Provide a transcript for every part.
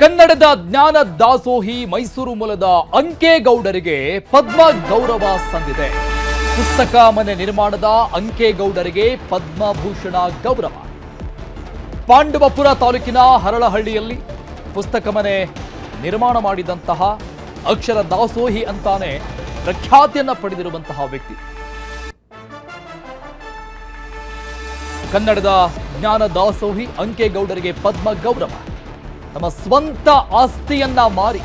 ಕನ್ನಡದ ಜ್ಞಾನ ದಾಸೋಹಿ ಮೈಸೂರು ಮೂಲದ ಅಂಕೇಗೌಡರಿಗೆ ಪದ್ಮ ಗೌರವ ಸಂದಿದೆ. ಪುಸ್ತಕ ಮನೆ ನಿರ್ಮಾಣದ ಅಂಕೇಗೌಡರಿಗೆ ಪದ್ಮಭೂಷಣ ಗೌರವ. ಪಾಂಡವಪುರ ತಾಲೂಕಿನ ಹರಳಹಳ್ಳಿಯಲ್ಲಿ ಪುಸ್ತಕ ಮನೆ ನಿರ್ಮಾಣ ಮಾಡಿದಂತಹ ಅಕ್ಷರ ದಾಸೋಹಿ ಅಂತಾನೆ ಪ್ರಖ್ಯಾತಿಯನ್ನ ಪಡೆದಿರುವಂತಹ ವ್ಯಕ್ತಿ. ಕನ್ನಡದ ಜ್ಞಾನ ದಾಸೋಹಿ ಅಂಕೇಗೌಡರಿಗೆ ಪದ್ಮ ಗೌರವ. ತಮ್ಮ ಸ್ವಂತ ಆಸ್ತಿಯನ್ನ ಮಾರಿ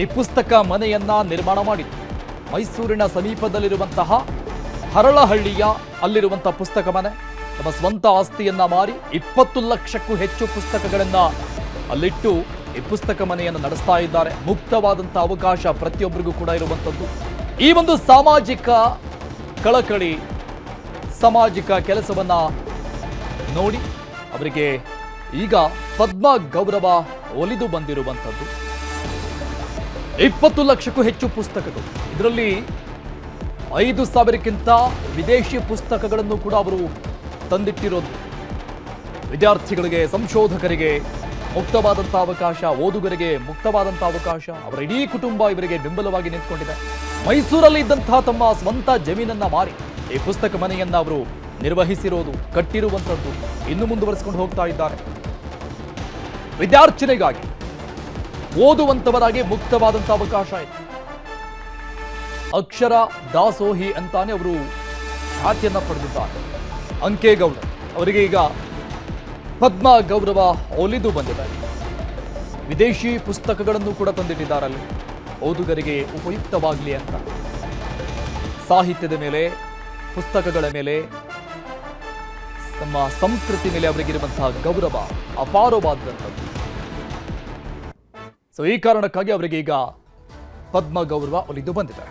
ಈ ಪುಸ್ತಕ ಮನೆಯನ್ನ ನಿರ್ಮಾಣ ಮಾಡಿದ್ರು. ಮೈಸೂರಿನ ಸಮೀಪದಲ್ಲಿರುವಂತಹ ಹರಳಹಳ್ಳಿಯ ಅಲ್ಲಿರುವಂತಹ ಪುಸ್ತಕ ಮನೆ. ತಮ್ಮ ಸ್ವಂತ ಆಸ್ತಿಯನ್ನ ಮಾರಿ 20 ಲಕ್ಷಕ್ಕೂ ಹೆಚ್ಚು ಪುಸ್ತಕಗಳನ್ನ ಅಲ್ಲಿಟ್ಟು ಈ ಪುಸ್ತಕ ಮನೆಯನ್ನು ನಡೆಸ್ತಾ ಇದ್ದಾರೆ. ಮುಕ್ತವಾದಂತಹ ಅವಕಾಶ ಪ್ರತಿಯೊಬ್ಬರಿಗೂ ಕೂಡ ಇರುವಂತದ್ದು. ಈ ಒಂದು ಸಾಮಾಜಿಕ ಕಳಕಳಿ, ಸಾಮಾಜಿಕ ಕೆಲಸವನ್ನ ನೋಡಿ ಅವರಿಗೆ ಈಗ ಪದ್ಮ ಗೌರವ ಒಲಿದು ಬಂದಿರುವಂಥದ್ದು. 20 ಲಕ್ಷಕ್ಕೂ ಹೆಚ್ಚು ಪುಸ್ತಕಗಳು, ಇದರಲ್ಲಿ 5,000ಕ್ಕಿಂತ ವಿದೇಶಿ ಪುಸ್ತಕಗಳನ್ನು ಕೂಡ ಅವರು ತಂದಿಟ್ಟಿರೋದು. ವಿದ್ಯಾರ್ಥಿಗಳಿಗೆ, ಸಂಶೋಧಕರಿಗೆ ಮುಕ್ತವಾದಂಥ ಅವಕಾಶ, ಓದುಗರಿಗೆ ಮುಕ್ತವಾದಂಥ ಅವಕಾಶ. ಅವರ ಇಡೀ ಕುಟುಂಬ ಇವರಿಗೆ ಬೆಂಬಲವಾಗಿ ನಿಂತ್ಕೊಂಡಿದೆ. ಮೈಸೂರಲ್ಲಿ ಇದ್ದಂತಹ ತಮ್ಮ ಸ್ವಂತ ಜಮೀನನ್ನ ಮಾರಿ ಈ ಪುಸ್ತಕ ಮನೆಯನ್ನ ಅವರು ನಿರ್ವಹಿಸಿರೋದು, ಕಟ್ಟಿರುವಂಥದ್ದು ಇನ್ನು ಮುಂದುವರಿಸಿಕೊಂಡು ಹೋಗ್ತಾ ಇದ್ದಾರೆ. ವಿದ್ಯಾರ್ಥಿನಿಗಾಗಿ, ಓದುವಂತವರಾಗಿ ಮುಕ್ತವಾದಂಥ ಅವಕಾಶ ಇದೆ. ಅಕ್ಷರ ದಾಸೋಹಿ ಅಂತಾನೆ ಅವರು ಖ್ಯಾತಿಯನ್ನ ಪಡೆದಿದ್ದಾರೆ. ಅಂಕೇಗೌಡ ಅವರಿಗೆ ಈಗ ಪದ್ಮ ಗೌರವ ಒಲಿದು ಬಂದಿದೆ. ವಿದೇಶಿ ಪುಸ್ತಕಗಳನ್ನು ಕೂಡ ತಂದಿಟ್ಟಿದ್ದಾರೆ ಅಲ್ಲಿ, ಓದುಗರಿಗೆ ಉಪಯುಕ್ತವಾಗಲಿ ಅಂತ. ಸಾಹಿತ್ಯದ ಮೇಲೆ, ಪುಸ್ತಕಗಳ ಮೇಲೆ, ನಮ್ಮ ಸಂಸ್ಕೃತಿ ಮೇಲೆ ಅವರಿಗಿರುವಂತಹ ಗೌರವ ಅಪಾರವಾದಂಥದ್ದು. ಸೊ ಈ ಕಾರಣಕ್ಕಾಗಿ ಅವರಿಗೆ ಈಗ ಪದ್ಮ ಗೌರವ ಒಲಿದು ಬಂದಿದೆ.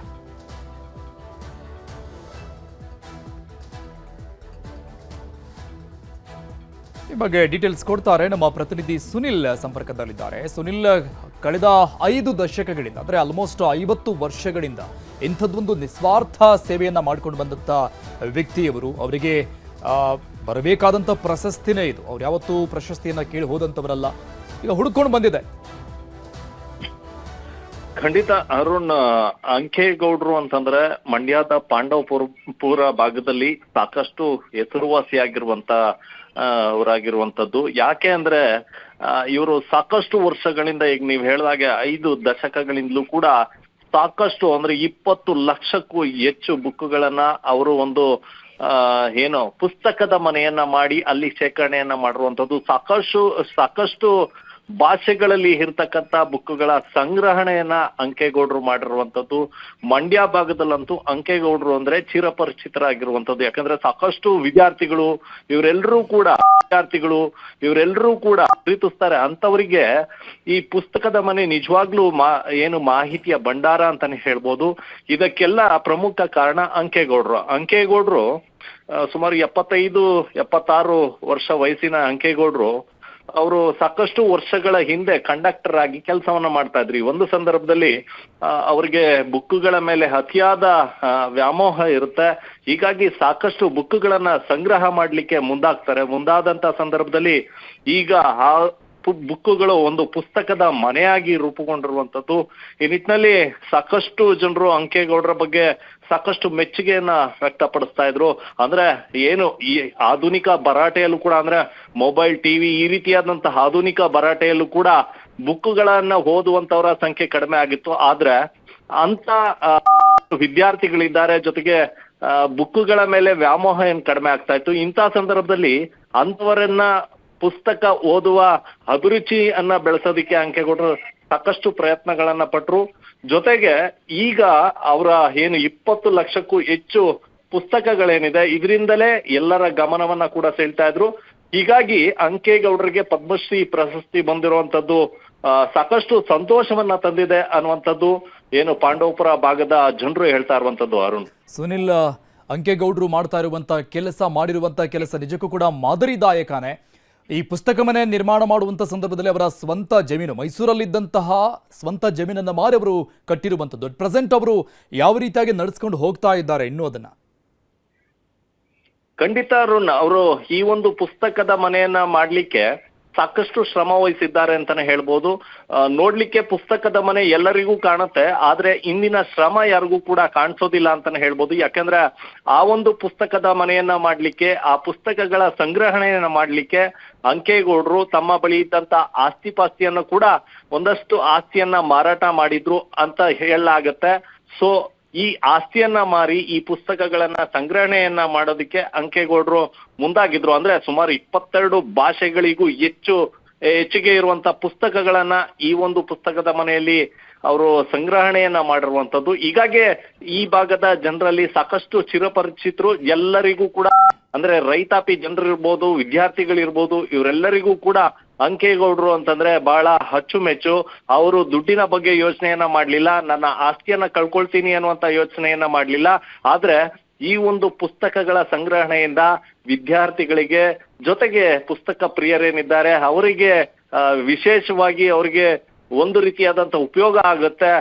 ಈ ಬಗ್ಗೆ ಡೀಟೇಲ್ಸ್ ಕೊಡ್ತಾರೆ ನಮ್ಮ ಪ್ರತಿನಿಧಿ ಸುನಿಲ್ ಸಂಪರ್ಕದಲ್ಲಿದ್ದಾರೆ. ಸುನಿಲ್, ಕಳೆದ 5 ದಶಕಗಳಿಂದ, ಅಂದರೆ ಆಲ್ಮೋಸ್ಟ್ 50 ವರ್ಷಗಳಿಂದ ಇಂಥದ್ದೊಂದು ನಿಸ್ವಾರ್ಥ ಸೇವೆಯನ್ನ ಮಾಡ್ಕೊಂಡು ಬಂದಂಥ ವ್ಯಕ್ತಿಯವರು. ಅವರಿಗೆ ಬರಬೇಕಾದಂಥ ಪ್ರಶಸ್ತಿನೇ ಇದು. ಅವ್ರು ಯಾವತ್ತೂ ಪ್ರಶಸ್ತಿಯನ್ನ ಕೇಳಿ ಹೋದಂಥವರಲ್ಲ, ಈಗ ಹುಡ್ಕೊಂಡು ಬಂದಿದೆ. ಖಂಡಿತ ಅರುಣ್, ಅಂಕೇಗೌಡರು ಅಂತಂದ್ರೆ ಮಂಡ್ಯದ ಪಾಂಡವಪುರ ಭಾಗದಲ್ಲಿ ಸಾಕಷ್ಟು ಹೆಸರುವಾಸಿಯಾಗಿರುವಂತ ಅವರಾಗಿರುವಂತದ್ದು. ಯಾಕೆ ಅಂದ್ರೆ ಇವರು ಸಾಕಷ್ಟು ವರ್ಷಗಳಿಂದ, ಈಗ ನೀವು ಹೇಳಿದಾಗೆ 5 ದಶಕಗಳಿಂದಲೂ ಕೂಡ ಸಾಕಷ್ಟು, ಅಂದ್ರೆ 20 ಲಕ್ಷಕ್ಕೂ ಹೆಚ್ಚು ಬುಕ್ಗಳನ್ನ ಅವರು ಒಂದು ಪುಸ್ತಕದ ಮನೆಯನ್ನ ಮಾಡಿ ಅಲ್ಲಿ ಶೇಖರಣೆಯನ್ನ ಮಾಡಿರುವಂತದ್ದು. ಸಾಕಷ್ಟು ಭಾಷೆಗಳಲ್ಲಿ ಇರ್ತಕ್ಕಂಥ ಬುಕ್ಗಳ ಸಂಗ್ರಹಣೆಯನ್ನ ಅಂಕೇಗೌಡರು ಮಾಡಿರುವಂತದ್ದು. ಮಂಡ್ಯ ಭಾಗದಲ್ಲಂತೂ ಅಂಕೇಗೌಡರು ಅಂದ್ರೆ ಚಿರಪರಿಚಿತರಾಗಿರುವಂತದ್ದು. ಯಾಕಂದ್ರೆ ಸಾಕಷ್ಟು ವಿದ್ಯಾರ್ಥಿಗಳು ಇವರೆಲ್ಲರೂ ಕೂಡ ಪ್ರೀತಿಸ್ತಾರೆ. ಅಂತವರಿಗೆ ಈ ಪುಸ್ತಕದ ಮನೆ ನಿಜವಾಗ್ಲೂ ಮಾಹಿತಿಯ ಭಂಡಾರ ಅಂತಾನೆ ಹೇಳ್ಬೋದು. ಇದಕ್ಕೆಲ್ಲ ಪ್ರಮುಖ ಕಾರಣ ಅಂಕೇಗೌಡರು ಸುಮಾರು 75-76 ವರ್ಷ ವಯಸ್ಸಿನ ಅಂಕೇಗೌಡರು ಅವರು ಸಾಕಷ್ಟು ವರ್ಷಗಳ ಹಿಂದೆ ಕಂಡಕ್ಟರ್ ಆಗಿ ಕೆಲಸವನ್ನ ಮಾಡ್ತಾ ಇದ್ರಿ. ಒಂದು ಸಂದರ್ಭದಲ್ಲಿ ಅವರಿಗೆ ಬುಕ್ಗಳ ಮೇಲೆ ಅತಿಯಾದ ವ್ಯಾಮೋಹ ಇರುತ್ತೆ. ಹೀಗಾಗಿ ಸಾಕಷ್ಟು ಬುಕ್ಗಳನ್ನ ಸಂಗ್ರಹ ಮಾಡ್ಲಿಕ್ಕೆ ಮುಂದಾದಂತ ಸಂದರ್ಭದಲ್ಲಿ ಈಗ ಆ ಬುಕ್ಗಳು ಒಂದು ಪುಸ್ತಕದ ಮನೆಯಾಗಿ ರೂಪುಗೊಂಡಿರುವಂತದ್ದು. ಈ ನಿಟ್ಟಿನಲ್ಲಿ ಸಾಕಷ್ಟು ಜನರು ಅಂಕೇಗೌಡರ ಬಗ್ಗೆ ಸಾಕಷ್ಟು ಮೆಚ್ಚುಗೆಯನ್ನ ವ್ಯಕ್ತಪಡಿಸ್ತಾ ಇದ್ರು. ಅಂದ್ರೆ ಈ ಆಧುನಿಕ ಭರಾಟೆಯಲ್ಲೂ ಕೂಡ, ಅಂದ್ರೆ ಮೊಬೈಲ್, ಟಿವಿ ಈ ರೀತಿಯಾದಂತಹ ಆಧುನಿಕ ಭರಾಟೆಯಲ್ಲೂ ಕೂಡ ಬುಕ್ಗಳನ್ನ ಓದುವಂತವರ ಸಂಖ್ಯೆ ಕಡಿಮೆ ಆಗಿತ್ತು. ಆದ್ರೆ ಅಂತ ವಿದ್ಯಾರ್ಥಿಗಳಿದ್ದಾರೆ, ಜೊತೆಗೆ ಬುಕ್ಗಳ ಮೇಲೆ ವ್ಯಾಮೋಹ ಏನ್ ಕಡಿಮೆ ಆಗ್ತಾ ಇತ್ತು. ಇಂಥ ಸಂದರ್ಭದಲ್ಲಿ ಅಂತವರನ್ನ ಪುಸ್ತಕ ಓದುವ ಅಭಿರುಚಿಯನ್ನ ಬೆಳೆಸೋದಿಕ್ಕೆ ಅಂಕೇಗೌಡರು ಸಾಕಷ್ಟು ಪ್ರಯತ್ನಗಳನ್ನ ಪಟ್ರು. ಜೊತೆಗೆ ಈಗ ಅವರ 20 ಲಕ್ಷಕ್ಕೂ ಹೆಚ್ಚು ಪುಸ್ತಕಗಳೇನಿದೆ ಇದರಿಂದಲೇ ಎಲ್ಲರ ಗಮನವನ್ನ ಕೂಡ ಸೆಳ್ತಾ ಇದ್ರು. ಹೀಗಾಗಿ ಅಂಕೇಗೌಡರಿಗೆ ಪದ್ಮಶ್ರೀ ಪ್ರಶಸ್ತಿ ಬಂದಿರುವಂತದ್ದು ಸಾಕಷ್ಟು ಸಂತೋಷವನ್ನ ತಂದಿದೆ ಅನ್ನುವಂಥದ್ದು ಪಾಂಡವಪುರ ಭಾಗದ ಜನರು ಹೇಳ್ತಾ ಇರುವಂತದ್ದು. ಅರುಣ್, ಸುನಿಲ್, ಅಂಕೇಗೌಡರು ಮಾಡ್ತಾ ಮಾಡಿರುವಂತಹ ಕೆಲಸ ನಿಜಕ್ಕೂ ಕೂಡ ಮಾದರಿದಾಯಕನೇ. ಈ ಪುಸ್ತಕ ಮನೆ ನಿರ್ಮಾಣ ಮಾಡುವಂಥ ಸಂದರ್ಭದಲ್ಲಿ ಅವರ ಸ್ವಂತ ಜಮೀನು, ಮೈಸೂರಲ್ಲಿದ್ದಂತಹ ಸ್ವಂತ ಜಮೀನನ್ನು ಮಾರಿ ಅವರು ಕಟ್ಟಿರುವಂಥದ್ದು. ಅಟ್ ಪ್ರೆಸೆಂಟ್ ಅವರು ಯಾವ ರೀತಿಯಾಗಿ ನಡೆಸ್ಕೊಂಡು ಹೋಗ್ತಾ ಇದ್ದಾರೆ ಇನ್ನೂ ಅದನ್ನ? ಖಂಡಿತ ಅರುಣ್, ಅವರು ಈ ಒಂದು ಪುಸ್ತಕದ ಮನೆಯನ್ನ ಮಾಡ್ಲಿಕ್ಕೆ ಸಾಕಷ್ಟು ಶ್ರಮ ವಹಿಸಿದ್ದಾರೆ ಅಂತಾನೆ ಹೇಳ್ಬೋದು. ನೋಡ್ಲಿಕ್ಕೆ ಪುಸ್ತಕದ ಮನೆ ಎಲ್ಲರಿಗೂ ಕಾಣುತ್ತೆ, ಆದ್ರೆ ಇಂದಿನ ಶ್ರಮ ಯಾರಿಗೂ ಕೂಡ ಕಾಣಿಸೋದಿಲ್ಲ ಅಂತಾನೆ ಹೇಳ್ಬೋದು. ಯಾಕಂದ್ರೆ ಆ ಒಂದು ಪುಸ್ತಕದ ಮನೆಯನ್ನ ಮಾಡ್ಲಿಕ್ಕೆ, ಆ ಪುಸ್ತಕಗಳ ಸಂಗ್ರಹಣೆಯನ್ನ ಮಾಡ್ಲಿಕ್ಕೆ ಅಂಕೇಗೌಡರು ತಮ್ಮ ಬಳಿ ಇದ್ದಂತ ಆಸ್ತಿ ಪಾಸ್ತಿಯನ್ನು ಕೂಡ ಒಂದಷ್ಟು ಆಸ್ತಿಯನ್ನ ಮಾರಾಟ ಮಾಡಿದ್ರು ಅಂತ ಹೇಳಲಾಗತ್ತೆ. ಸೊ ಈ ಆಸ್ತಿಯನ್ನ ಮಾರಿ ಈ ಪುಸ್ತಕಗಳನ್ನ ಸಂಗ್ರಹಣೆಯನ್ನ ಮಾಡೋದಕ್ಕೆ ಅಂಕೇಗೌಡರು ಮುಂದಾಗಿದ್ರು. ಅಂದ್ರೆ ಸುಮಾರು 22 ಭಾಷೆಗಳಿಗೂ ಹೆಚ್ಚಿಗೆ ಇರುವಂತ ಪುಸ್ತಕಗಳನ್ನ ಈ ಒಂದು ಪುಸ್ತಕದ ಮನೆಯಲ್ಲಿ ಅವರು ಸಂಗ್ರಹಣೆಯನ್ನ ಮಾಡಿರುವಂತದ್ದು. ಹೀಗಾಗಿ ಈ ಭಾಗದ ಜನರಲ್ಲಿ ಸಾಕಷ್ಟು ಚಿರಪರಿಚಿತರು. ಎಲ್ಲರಿಗೂ ಕೂಡ ಅಂದ್ರೆ ರೈತಾಪಿ ಜನರಿರ್ಬೋದು, ವಿದ್ಯಾರ್ಥಿಗಳಿರ್ಬೋದು, ಇವರೆಲ್ಲರಿಗೂ ಕೂಡ ಅಂಕೇಗೌಡರು ಅಂತಂದ್ರೆ ಬಹಳ ಅಚ್ಚುಮೆಚ್ಚು. ಅವರು ದುಡ್ಡಿನ ಬಗ್ಗೆ ಯೋಚನೆಯನ್ನ ಮಾಡ್ಲಿಲ್ಲ, ನನ್ನ ಆಸ್ತಿಯನ್ನ ಕಳ್ಕೊಳ್ತೀನಿ ಅನ್ನುವಂತ ಯೋಚನೆಯನ್ನ ಮಾಡ್ಲಿಲ್ಲ. ಆದ್ರೆ ಈ ಒಂದು ಪುಸ್ತಕಗಳ ಸಂಗ್ರಹಣೆಯಿಂದ ವಿದ್ಯಾರ್ಥಿಗಳಿಗೆ, ಜೊತೆಗೆ ಪುಸ್ತಕ ಪ್ರಿಯರೇನಿದ್ದಾರೆ ಅವರಿಗೆ ವಿಶೇಷವಾಗಿ ಅವರಿಗೆ ಒಂದು ರೀತಿಯಾದಂತ ಉಪಯೋಗ ಆಗುತ್ತೆ.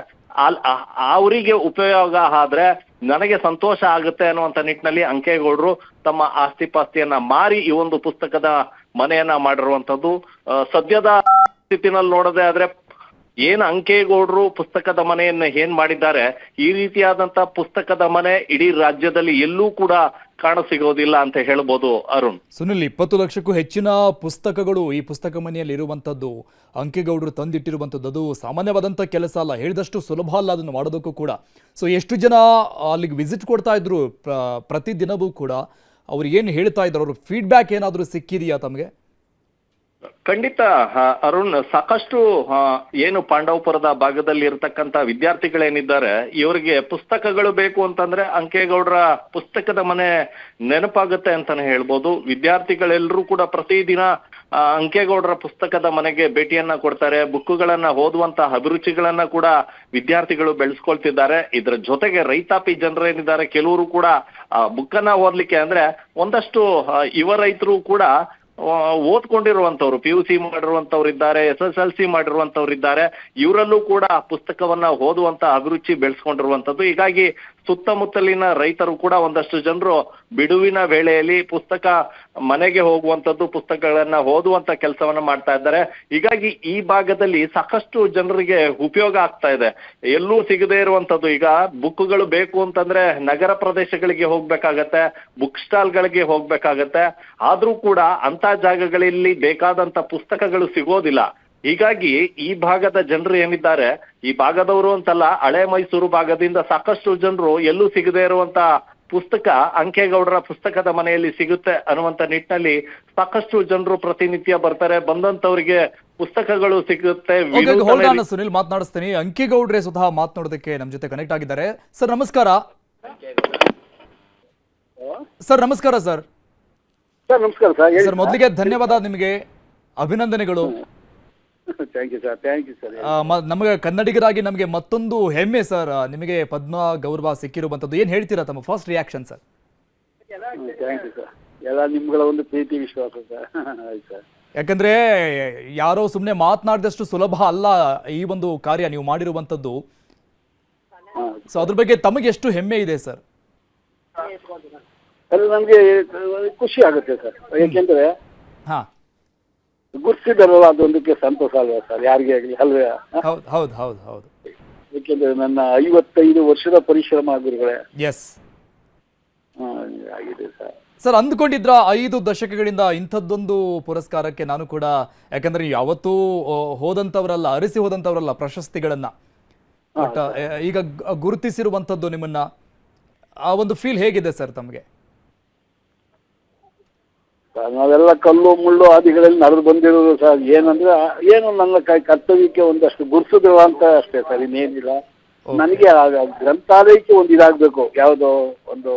ಅವರಿಗೆ ಉಪಯೋಗ ಆದ್ರೆ ನನಗೆ ಸಂತೋಷ ಆಗುತ್ತೆ ಅನ್ನುವಂತ ನಿಟ್ಟಿನಲ್ಲಿ ಅಂಕೇಗೌಡರು ತಮ್ಮ ಆಸ್ತಿ ಪಾಸ್ತಿಯನ್ನ ಮಾರಿ ಈ ಒಂದು ಪುಸ್ತಕದ ಮನೆಯನ್ನ ಮಾಡಿರುವಂತದ್ದು. ಸದ್ಯದ ಸ್ಥಿತಿನಲ್ಲಿ ನೋಡೋದೇ ಆದ್ರೆ ಏನ್ ಅಂಕೇಗೌಡರು ಪುಸ್ತಕದ ಮನೆಯನ್ನ ಏನ್ ಮಾಡಿದ್ದಾರೆ, ಈ ರೀತಿಯಾದಂತ ಪುಸ್ತಕದ ಮನೆ ಇಡೀ ರಾಜ್ಯದಲ್ಲಿ ಎಲ್ಲೂ ಕೂಡ ಕಾಣಸಿಗೋದಿಲ್ಲ ಅಂತ ಹೇಳ್ಬೋದು. ಅರುಣ್, ಸುನಿಲ್, 20 ಲಕ್ಷಕ್ಕೂ ಹೆಚ್ಚಿನ ಪುಸ್ತಕಗಳು ಈ ಪುಸ್ತಕ ಮನೆಯಲ್ಲಿ ಇರುವಂತದ್ದು, ಅಂಕೇಗೌಡರು ತಂದಿಟ್ಟಿರುವಂತದ್ದು, ಅದು ಸಾಮಾನ್ಯವಾದಂತ ಕೆಲಸ ಅಲ್ಲ, ಹೇಳಿದಷ್ಟು ಸುಲಭ ಅಲ್ಲ ಅದನ್ನು ಮಾಡೋದಕ್ಕೂ ಕೂಡ. ಸೊ ಎಷ್ಟು ಜನ ಅಲ್ಲಿಗೆ ವಿಸಿಟ್ ಕೊಡ್ತಾ ಇದ್ರು ಪ್ರತಿದಿನವೂ ಕೂಡ, ಅವ್ರು ಏನು ಹೇಳ್ತಾ ಇದ್ರು, ಅವ್ರ ಫೀಡ್ಬ್ಯಾಕ್ ಏನಾದರೂ ಸಿಕ್ಕಿದೆಯಾ ತಮಗೆ? ಖಂಡಿತ ಅರುಣ್, ಸಾಕಷ್ಟು ಏನು ಪಾಂಡವಪುರದ ಭಾಗದಲ್ಲಿ ಇರತಕ್ಕಂತ ವಿದ್ಯಾರ್ಥಿಗಳೇನಿದ್ದಾರೆ, ಇವರಿಗೆ ಪುಸ್ತಕಗಳು ಬೇಕು ಅಂತಂದ್ರೆ ಅಂಕೇಗೌಡರ ಪುಸ್ತಕದ ಮನೆ ನೆನಪಾಗುತ್ತೆ ಅಂತಾನೆ ಹೇಳ್ಬೋದು. ವಿದ್ಯಾರ್ಥಿಗಳೆಲ್ಲರೂ ಕೂಡ ಪ್ರತಿದಿನ ಅಂಕೇಗೌಡರ ಪುಸ್ತಕದ ಮನೆಗೆ ಭೇಟಿಯನ್ನ ಕೊಡ್ತಾರೆ. ಬುಕ್ಕುಗಳನ್ನ ಓದುವಂತ ಅಭಿರುಚಿಗಳನ್ನ ಕೂಡ ವಿದ್ಯಾರ್ಥಿಗಳು ಬೆಳೆಸ್ಕೊಳ್ತಿದ್ದಾರೆ. ಇದ್ರ ಜೊತೆಗೆ ರೈತಾಪಿ ಜನರೇನಿದ್ದಾರೆ, ಕೆಲವರು ಕೂಡ ಬುಕ್ಕನ್ನ ಓದ್ಲಿಕ್ಕೆ ಅಂದ್ರೆ ಒಂದಷ್ಟು ಯುವ ರೈತರು ಕೂಡ ಓದ್ಕೊಂಡಿರುವಂತವ್ರು, PUC ಮಾಡಿರುವಂತವ್ರು ಇದ್ದಾರೆ, SSLC ಮಾಡಿರುವಂತವ್ರು ಇದ್ದಾರೆ. ಇವರಲ್ಲೂ ಕೂಡ ಪುಸ್ತಕವನ್ನ ಓದುವಂತ ಅಭಿರುಚಿ ಬೆಳೆಸ್ಕೊಂಡಿರುವಂತದ್ದು. ಹೀಗಾಗಿ ಸುತ್ತಮುತ್ತಲಿನ ರೈತರು ಕೂಡ ಒಂದಷ್ಟು ಜನರು ಬಿಡುವಿನ ವೇಳೆಯಲ್ಲಿ ಪುಸ್ತಕ ಮನೆಗೆ ಹೋಗುವಂತದ್ದು, ಪುಸ್ತಕಗಳನ್ನ ಓದುವಂತ ಕೆಲಸವನ್ನ ಮಾಡ್ತಾ ಇದ್ದಾರೆ. ಹೀಗಾಗಿ ಈ ಭಾಗದಲ್ಲಿ ಸಾಕಷ್ಟು ಜನರಿಗೆ ಉಪಯೋಗ ಆಗ್ತಾ ಇದೆ. ಎಲ್ಲೂ ಸಿಗದೇ ಇರುವಂತದ್ದು, ಈಗ ಬುಕ್ಗಳು ಬೇಕು ಅಂತಂದ್ರೆ ನಗರ ಪ್ರದೇಶಗಳಿಗೆ ಹೋಗ್ಬೇಕಾಗತ್ತೆ, ಬುಕ್ ಸ್ಟಾಲ್ ಗಳಿಗೆ ಹೋಗ್ಬೇಕಾಗತ್ತೆ. ಆದ್ರೂ ಕೂಡ ಅಂತ ಜಾಗಗಳಲ್ಲಿ ಬೇಕಾದಂತ ಪುಸ್ತಕಗಳು ಸಿಗೋದಿಲ್ಲ. ಹೀಗಾಗಿ ಈ ಭಾಗದ ಜನರು ಏನಿದ್ದಾರೆ, ಈ ಭಾಗದವರು ಅಂತಲ್ಲ, ಹಳೆ ಮೈಸೂರು ಭಾಗದಿಂದ ಸಾಕಷ್ಟು ಜನರು ಎಲ್ಲೂ ಸಿಗದೇ ಇರುವಂತ ಪುಸ್ತಕ ಅಂಕೇಗೌಡರ ಪುಸ್ತಕದ ಮನೆಯಲ್ಲಿ ಸಿಗುತ್ತೆ ಅನ್ನುವಂತ ನಿಟ್ಟಿನಲ್ಲಿ ಸಾಕಷ್ಟು ಜನರು ಪ್ರತಿನಿತ್ಯ ಬರ್ತಾರೆ. ಬಂದಂತವರಿಗೆ ಪುಸ್ತಕಗಳು ಸಿಗುತ್ತೆ. ಸುನಿಲ್, ಮಾತನಾಡಿಸ್ತೀನಿ. ಅಂಕೇಗೌಡ್ರೆ ಸ್ವತಃ ಮಾತನಾಡೋದಕ್ಕೆ ನಮ್ಮ ಜೊತೆ ಕನೆಕ್ಟ್ ಆಗಿದ್ದಾರೆ. ಸರ್ ನಮಸ್ಕಾರ. ಸರ್ ನಮಸ್ಕಾರ. ಸರ್ ನಮಸ್ಕಾರ ಸರ್. ಸರ್ ಮೊದಲಿಗೆ ಧನ್ಯವಾದ, ನಿಮಗೆ ಅಭಿನಂದನೆಗಳು. Thank you sir. Thank you sir. ನಮಗೆ ಕನ್ನಡಿಗರಾಗಿ ನಮಗೆ ಮತ್ತೊಂದು ಹೆಮ್ಮೆ ಸರ್, ನಿಮಗೆ ಪದ್ಮ ಗೌರವ ಸಿಕ್ಕಿರುವಂತದ್ದು. ಏನ್ ಹೇಳ್ತೀರಾ ತಮ್ಮ first reaction sir? Thank you sir. ಎಲ್ಲ ನಿಮ್ಗಳ ಒಂದು ಪ್ರೀತಿ ವಿಶ್ವಾಸ ಸರ್. ಆಯ್ತು ಸರ್. ಯಾಕಂದ್ರೆ ಯಾರೋ ಸುಮ್ಮನೆ ಮಾತನಾಡಿದಷ್ಟು ಸುಲಭ ಅಲ್ಲ ಈ ಒಂದು ಕಾರ್ಯ ನೀವು ಮಾಡಿರುವಂತದ್ದು. ಸೊ ಅದ್ರ ಬಗ್ಗೆ ತಮಗೆ ಎಷ್ಟು ಹೆಮ್ಮೆ ಇದೆ ಸರ್? ನಮ್ಗೆ ಖುಷಿ ಆಗುತ್ತೆ ಸರ್. ಯಾಕೆಂದ್ರೆ ಹಾ, ಗುರ್ತಿದಾರಲ್ಲ, ಅದೊಂದಕ್ಕೆ ಸಂತೋಷ ಅಲ್ವಾ ಸರ್, ಯಾರಿಗೆ ಆಗ್ಲಿ ಅಲ್ವೇ? ಹೌದು ಹೌದು ಹೌದು ಹೌದು. ಯಾಕೆಂದ್ರೆ ನನ್ನ 55 ವರ್ಷದ ಪರಿಶ್ರಮ ಗುರುಗಳೇ. ಎಸ್ ಆಗಿದೆ ಸರ್. ಸರ್, ಅಂದ್ಕೊಂಡಿದ್ರ 5 ದಶಕಗಳಿಂದ ಇಂಥದ್ದೊಂದು ಪುರಸ್ಕಾರಕ್ಕೆ ನಾನು ಕೂಡ, ಯಾಕಂದ್ರೆ ಯಾವತ್ತೂ ಹೋದಂತವರಲ್ಲ, ಅರಸಿ ಹೋದಂತವರಲ್ಲ ಪ್ರಶಸ್ತಿಗಳನ್ನ, ಬಟ್ ಈಗ ಗುರುತಿಸಿರುವಂತದ್ದು ನಿಮ್ಮನ್ನ, ಆ ಒಂದು ಫೀಲ್ ಹೇಗಿದೆ ಸರ್ ತಮಗೆ? ನಾವೆಲ್ಲ ಕಲ್ಲು ಮುಳ್ಳು ಆದಿಗಳಲ್ಲಿ ನಡೆದು ಬಂದಿರೋದು ಸರ್. ಏನಂದ್ರೆ ಏನು ನನ್ನ ಕರ್ತವ್ಯಕ್ಕೆ ಒಂದಷ್ಟು ಗುರ್ಸಿದ್ರು ಅಂತ ಅಷ್ಟೇ ಸರ್, ಇನ್ನೇನಿಲ್ಲ. ನನಗೆ ಗ್ರಂಥಾಲಯಕ್ಕೆ ಒಂದು ಇದಾಗಬೇಕು, ಯಾವುದೋ ಒಂದು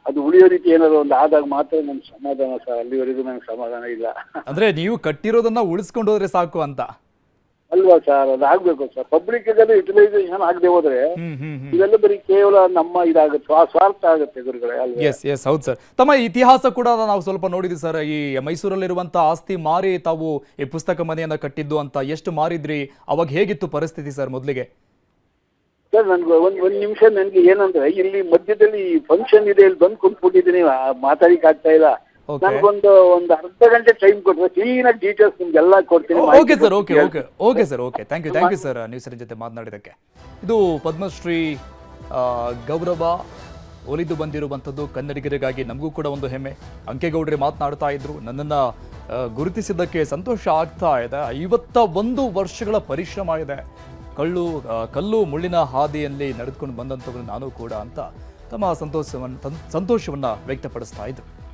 ಅದು ಉಳಿಯೋ ರೀತಿ ಏನಾದ್ರು ಒಂದು ಆದಾಗ ಮಾತ್ರ ನನ್ಗೆ ಸಮಾಧಾನ ಸರ್. ಅಲ್ಲಿವರೆಗೂ ನನಗೆ ಸಮಾಧಾನ ಇಲ್ಲ. ಅಂದ್ರೆ ನೀವು ಕಟ್ಟಿರೋದನ್ನ ಉಳಿಸ್ಕೊಂಡು ಹೋದ್ರೆ ಸಾಕು ಅಂತ ಅಲ್ವಾ ಸರ್? ಅದು ಆಗ್ಬೇಕು ಸರ್. ಪಬ್ಲಿಕ್ ಯುಟಿಲೈಸೇಷನ್ ಆಗದೆ ಹೋದ್ರೆ ಇದೆಲ್ಲ ಬರೀ ಕೇವಲ ನಮ್ಮ ಇದಾಗುತ್ತೆ, ಸ್ವಾರ್ಥ ಆಗುತ್ತೆ ಗುರುಗಳೇ, ಅಲ್ವಾ? ಎಸ್ ಎಸ್, ಹೌದು ಸರ್. ತಮ್ಮ ಇತಿಹಾಸ ಕೂಡ ನಾವು ಸ್ವಲ್ಪ ನೋಡಿದ್ವಿ ಸರ್. ಈ ಮೈಸೂರಲ್ಲಿರುವಂತ ಆಸ್ತಿ ಮಾರಿ ತಾವು ಈ ಪುಸ್ತಕ ಮನೆಯನ್ನ ಕಟ್ಟಿದ್ದು ಅಂತ. ಎಷ್ಟು ಮಾರಿದ್ರಿ? ಅವಾಗ ಹೇಗಿತ್ತು ಪರಿಸ್ಥಿತಿ ಸರ್ ಮೊದಲಿಗೆ? ಸರ್ ನನ್ಗೆ ಒಂದ್ ನಿಮಿಷ, ನನ್ಗೆ ಏನಂದ್ರೆ ಇಲ್ಲಿ ಮಧ್ಯದಲ್ಲಿ ಫಂಕ್ಷನ್ ಇದೆ, ಇಲ್ಲಿ ಬಂದು ಕುಂತ್ಬಿಟ್ಟಿದ್ದೀನಿ, ಮಾತಾಡಿಕ್ ಆಗ್ತಾ ಇಲ್ಲ. ಓಕೆ ಒಂದು ಅರ್ಧ ಗಂಟೆ ಟೈಮ್ ಕೊಟ್ಟರೆ ಕ್ಲೀನಾಗಿ ಡೀಟೇಲ್ಸ್ ನಿಮ್ಗೆಲ್ಲ ಕೊಡ್ತೀನಿ. Okay sir, okay sir, okay, thank you sir News eighteen ಜೊತೆ ಮಾತನಾಡಿದ್ದಕ್ಕೆ. ಇದು ಪದ್ಮಶ್ರೀ ಗೌರವ ಒಲಿದು ಬಂದಿರುವಂಥದ್ದು ಕನ್ನಡಿಗರಿಗಾಗಿ ನಮಗೂ ಕೂಡ ಒಂದು ಹೆಮ್ಮೆ. ಅಂಕೇಗೌಡರೇ ಮಾತನಾಡ್ತಾ ಇದ್ರು, ನನ್ನನ್ನು ಗುರುತಿಸಿದ್ದಕ್ಕೆ ಸಂತೋಷ ಆಗ್ತಾ ಇದೆ. 51 ವರ್ಷಗಳ ಪರಿಶ್ರಮ ಇದೆ, ಕಲ್ಲು ಮುಳ್ಳಿನ ಹಾದಿಯಲ್ಲಿ ನಡೆದುಕೊಂಡು ಬಂದಂಥವ್ರು ನಾನು ಕೂಡ ಅಂತ ತಮ್ಮ ಸಂತೋಷವನ್ನು ವ್ಯಕ್ತಪಡಿಸ್ತಾ ಇದ್ರು.